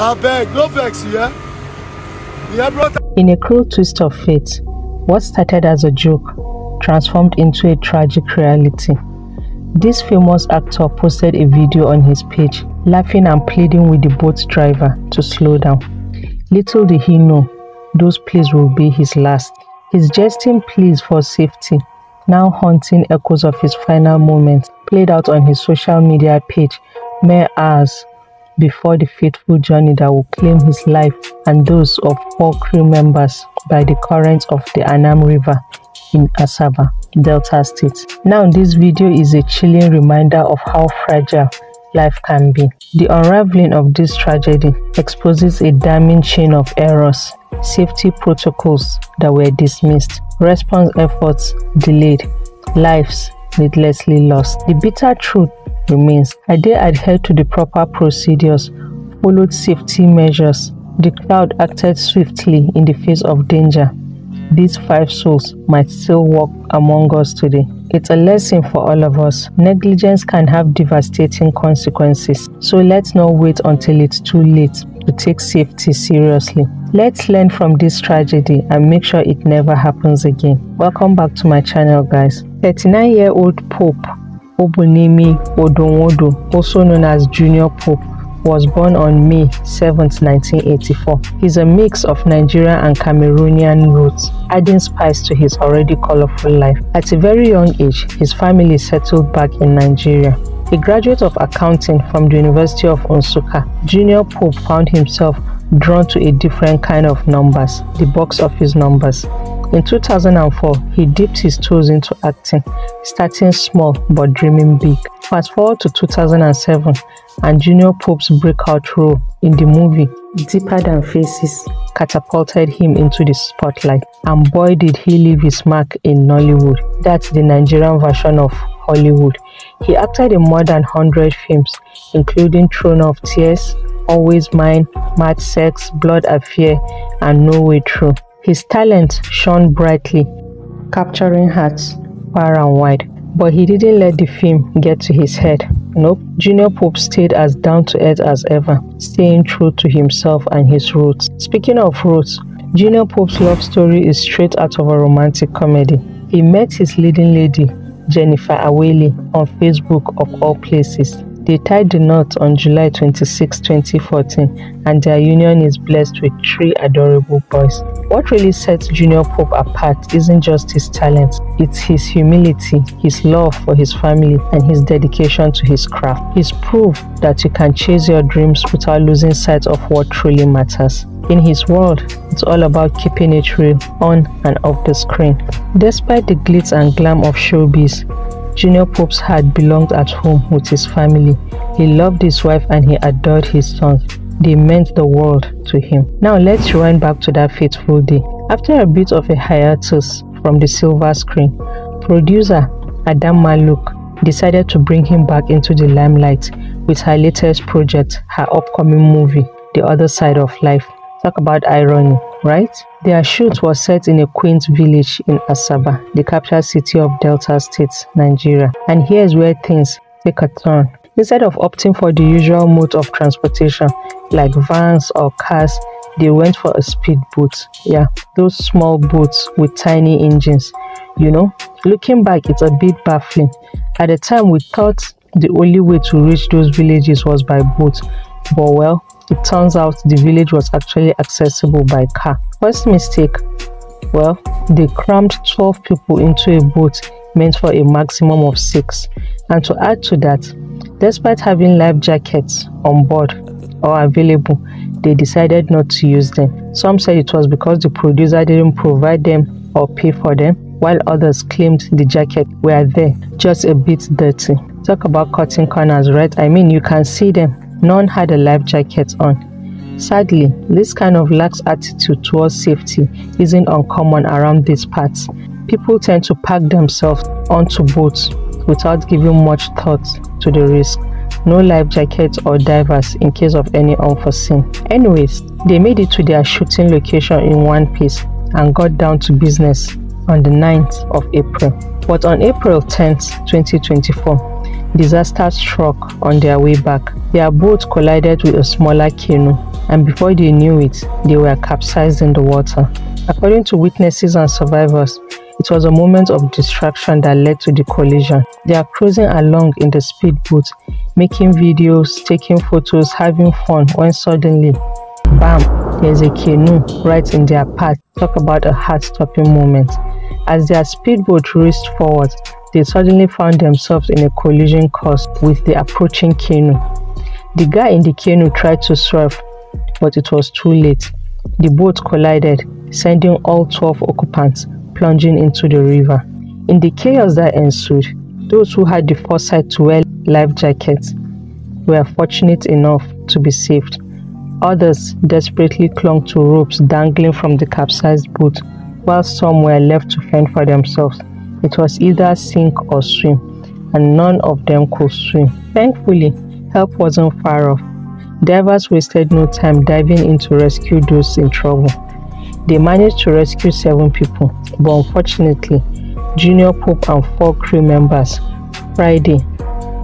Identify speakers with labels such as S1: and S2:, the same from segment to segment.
S1: I beg, no vex, yeah?
S2: In a cruel twist of fate, what started as a joke transformed into a tragic reality. This famous actor posted a video on his page, laughing and pleading with the boat driver to slow down. Little did he know, those pleas will be his last. His jesting pleas for safety, now haunting echoes of his final moments, played out on his social media page mere hours before the fateful journey that will claim his life and those of 4 crew members by the currents of the Anam River in Asaba, Delta State. Now this video is a chilling reminder of how fragile life can be. The unraveling of this tragedy exposes a damning chain of errors, safety protocols that were dismissed, response efforts delayed, lives needlessly lost. The bitter truth remains. Had they adhered to the proper procedures, followed safety measures, the crowd acted swiftly in the face of danger, these 5 souls might still walk among us today. It's a lesson for all of us. Negligence can have devastating consequences, so let's not wait until it's too late to take safety seriously. Let's learn from this tragedy and make sure it never happens again. Welcome back to my channel, guys. 39-year-old Pope Obunimi Odonwodo, also known as Junior Pope, was born on May 7, 1984. He's a mix of Nigerian and Cameroonian roots, adding spice to his already colorful life. At a very young age, his family settled back in Nigeria. A graduate of accounting from the University of Nsukka, Junior Pope found himself drawn to a different kind of numbers, the box office numbers. In 2004, he dipped his toes into acting, starting small but dreaming big. Fast forward to 2007, and Junior Pope's breakout role in the movie Deeper Than Faces catapulted him into the spotlight. And boy did he leave his mark in Nollywood. That's the Nigerian version of Hollywood. He acted in more than 100 films, including Throne of Tears, Always Mine, Mad Sex, Blood Affair, and No Way Through. His talent shone brightly, capturing hearts far and wide. But he didn't let the fame get to his head. Nope, Junior Pope stayed as down-to-earth as ever, staying true to himself and his roots. Speaking of roots, Junior Pope's love story is straight out of a romantic comedy. He met his leading lady, Jennifer Awele, on Facebook of all places. They tied the knot on July 26, 2014, and their union is blessed with 3 adorable boys. What really sets Junior Pope apart isn't just his talent, it's his humility, his love for his family, and his dedication to his craft. He's proof that you can chase your dreams without losing sight of what truly matters. In his world, it's all about keeping it real on and off the screen. Despite the glitz and glam of showbiz, Junior Pope's heart belonged at home with his family. He loved his wife and he adored his sons. They meant the world to him. Now let's rewind back to that fateful day. After a bit of a hiatus from the silver screen, producer Adam Maluk decided to bring him back into the limelight with her latest project, her upcoming movie, The Other Side of Life. Talk about irony, right? Their shoot was set in a quaint village in Asaba, the capital city of Delta State, Nigeria. And here's where things take a turn. Instead of opting for the usual mode of transportation, like vans or cars, they went for a speedboat. Yeah, those small boats with tiny engines. You know, looking back, it's a bit baffling. At the time, we thought the only way to reach those villages was by boat. But well, it turns out the village was actually accessible by car. First mistake, well, they crammed 12 people into a boat meant for a maximum of 6. And to add to that, despite having life jackets on board or available, they decided not to use them. Some said it was because the producer didn't provide them or pay for them, while others claimed the jackets were there, just a bit dirty. Talk about cutting corners, right? I mean, you can see them. None had a life jacket on. Sadly, this kind of lax attitude towards safety isn't uncommon around these parts. People tend to pack themselves onto boats without giving much thought to the risk. No life jackets or divers in case of any unforeseen. Anyways, they made it to their shooting location in one piece and got down to business on the 9th of April. But on April 10th, 2024, disaster struck on their way back. Their boat collided with a smaller canoe, and before they knew it, they were capsized in the water. According to witnesses and survivors, it was a moment of distraction that led to the collision. They are cruising along in the speedboat, making videos, taking photos, having fun, when suddenly, bam, there's a canoe right in their path. Talk about a heart-stopping moment. As their speedboat raced forward, they suddenly found themselves in a collision course with the approaching canoe. The guy in the canoe tried to swerve, but it was too late. The boat collided, sending all 12 occupants plunging into the river. In the chaos that ensued, those who had the foresight to wear life jackets were fortunate enough to be saved. Others desperately clung to ropes dangling from the capsized boat, while some were left to fend for themselves. It was either sink or swim, and none of them could swim. Thankfully, help wasn't far off. Divers wasted no time diving in to rescue those in trouble. They managed to rescue 7 people, but unfortunately, Junior Pope and 4 crew members, Friday,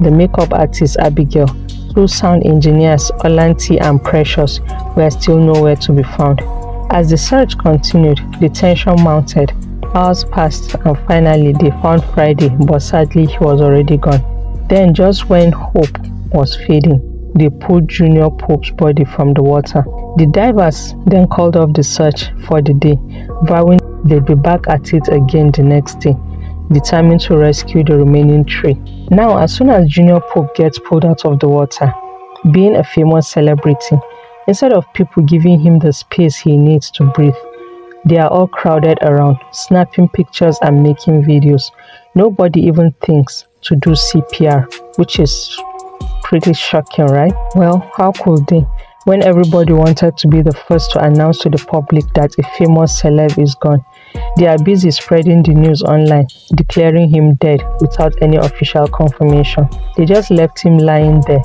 S2: the makeup artist Abigail, 2 sound engineers Olanti and Precious, were still nowhere to be found. As the search continued, the tension mounted. Hours passed, and finally they found Friday, but sadly he was already gone. Then, just when hope was fading, they pulled Junior Pope's body from the water. The divers then called off the search for the day, vowing they'd be back at it again the next day, determined to rescue the remaining 3. Now, as soon as Junior Pope gets pulled out of the water, being a famous celebrity, instead of people giving him the space he needs to breathe, they are all crowded around, snapping pictures and making videos. Nobody even thinks to do CPR, which is pretty shocking, right? Well, how could they, when everybody wanted to be the first to announce to the public that a famous celeb is gone? They are busy spreading the news online, declaring him dead without any official confirmation. They just left him lying there,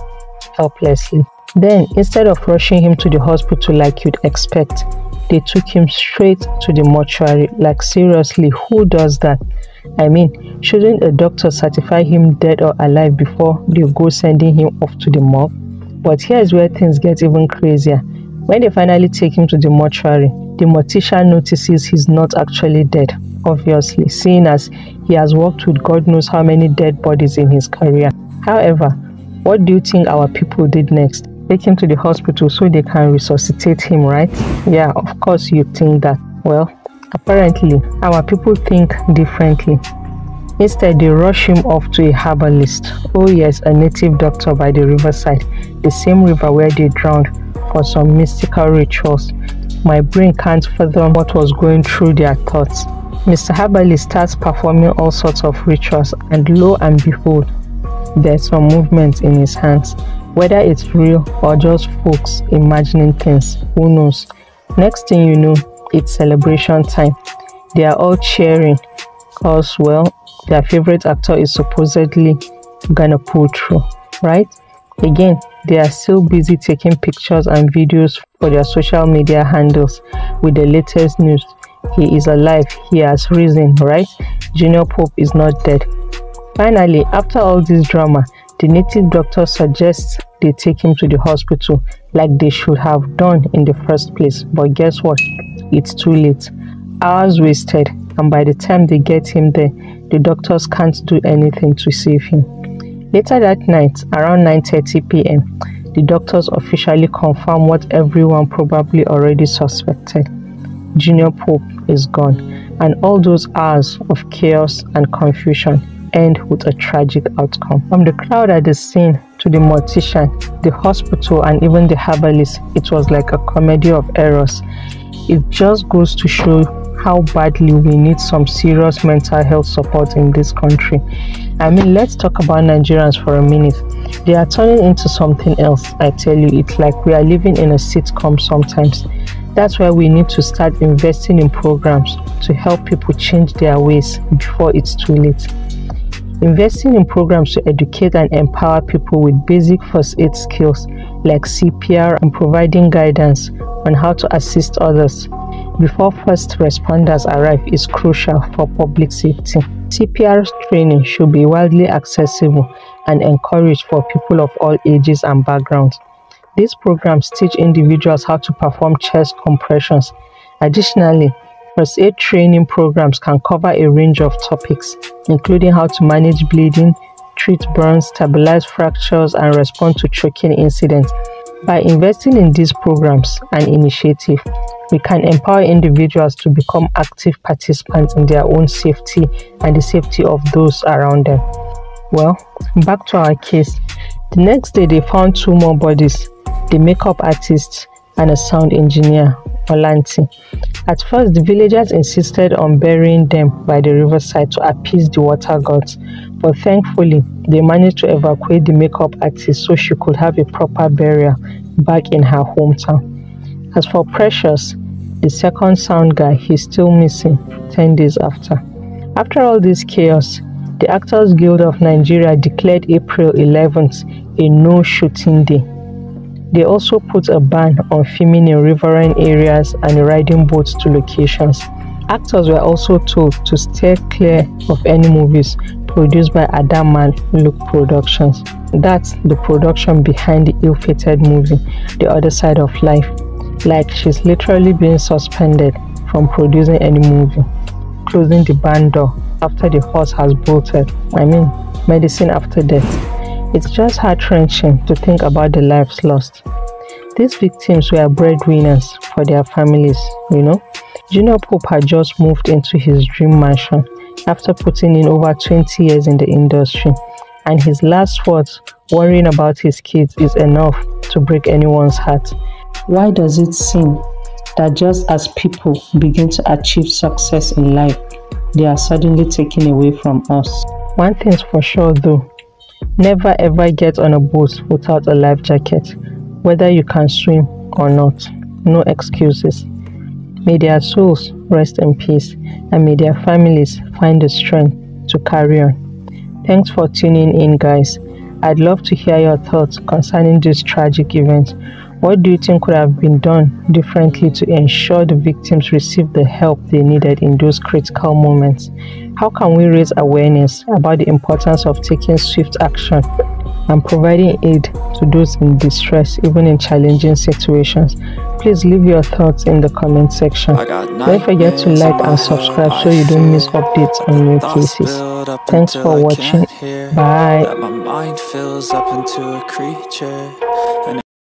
S2: helplessly. Then, instead of rushing him to the hospital like you'd expect, they took him straight to the mortuary. Like, seriously, who does that? I mean, shouldn't a doctor certify him dead or alive before they go sending him off to the morgue? But here's where things get even crazier. When they finally take him to the mortuary, the mortician notices he's not actually dead, obviously, seeing as he has worked with God knows how many dead bodies in his career. However, what do you think our people did next? Take him to the hospital so they can resuscitate him, right? Yeah, of course you think that. Well, apparently, our people think differently. Instead, they rush him off to a herbalist. Oh yes, a native doctor by the riverside, the same river where they drowned, for some mystical rituals. My brain can't fathom what was going through their thoughts. Mr. Herbalist starts performing all sorts of rituals, and lo and behold, there's some movement in his hands. Whether it's real or just folks imagining things, who knows? Next thing you know, it's celebration time. They are all cheering because, well, their favorite actor is supposedly gonna pull through, right? Again, they are still busy taking pictures and videos for their social media handles with the latest news. He is alive, he has risen, right? Junior Pope is not dead. Finally, after all this drama, the native doctor suggests they take him to the hospital like they should have done in the first place. But guess what? It's too late. Hours wasted, and by the time they get him there, the doctors can't do anything to save him. Later that night, around 9:30 p.m., the doctors officially confirm what everyone probably already suspected. Junior Pope is gone, and all those hours of chaos and confusion end with a tragic outcome. From the crowd at the scene to the mortician, the hospital, and even the herbalist, it was like a comedy of errors. It just goes to show how badly we need some serious mental health support in this country. I mean, let's talk about Nigerians for a minute. They are turning into something else. I tell you, it's like we are living in a sitcom sometimes. That's why we need to start investing in programs to help people change their ways before it's too late. Investing in programs to educate and empower people with basic first aid skills like CPR, and providing guidance on how to assist others. before first responders arrive is crucial for public safety. CPR training should be widely accessible and encouraged for people of all ages and backgrounds. These programs teach individuals how to perform chest compressions. Additionally, first aid training programs can cover a range of topics, including how to manage bleeding, treat burns, stabilize fractures, and respond to choking incidents. By investing in these programs and initiatives, we can empower individuals to become active participants in their own safety and the safety of those around them. Well, back to our case. The next day, they found 2 more bodies, the makeup artist and a sound engineer, Olanti. At first, the villagers insisted on burying them by the riverside to appease the water gods, but thankfully, they managed to evacuate the makeup artist so she could have a proper burial back in her hometown. As for Precious, the second sound guy, he's still missing 10 days after. After all this chaos, the Actors Guild of Nigeria declared April 11th a no-shooting day. They also put a ban on filming in riverine areas and riding boats to locations. Actors were also told to steer clear of any movies produced by Adaman Look Productions. That's the production behind the ill-fated movie, The Other Side of Life. Like, she's literally being suspended from producing any movie, closing the barn door after the horse has bolted. I mean, medicine after death. It's just heart-wrenching to think about the lives lost. These victims were breadwinners for their families, you know. Junior Pope had just moved into his dream mansion after putting in over 20 years in the industry, and his last words, worrying about his kids, is enough to break anyone's heart. Why does it seem that just as people begin to achieve success in life, they are suddenly taken away from us? One thing's for sure though, never ever get on a boat without a life jacket, whether you can swim or not. No excuses. May their souls rest in peace, and may their families find the strength to carry on. Thanks for tuning in, guys. I'd love to hear your thoughts concerning this tragic event. What do you think could have been done differently to ensure the victims received the help they needed in those critical moments? How can we raise awareness about the importance of taking swift action and providing aid to those in distress, even in challenging situations? Please leave your thoughts in the comment section. Don't forget to like and subscribe so you don't miss updates on new cases. Thanks for watching. Bye.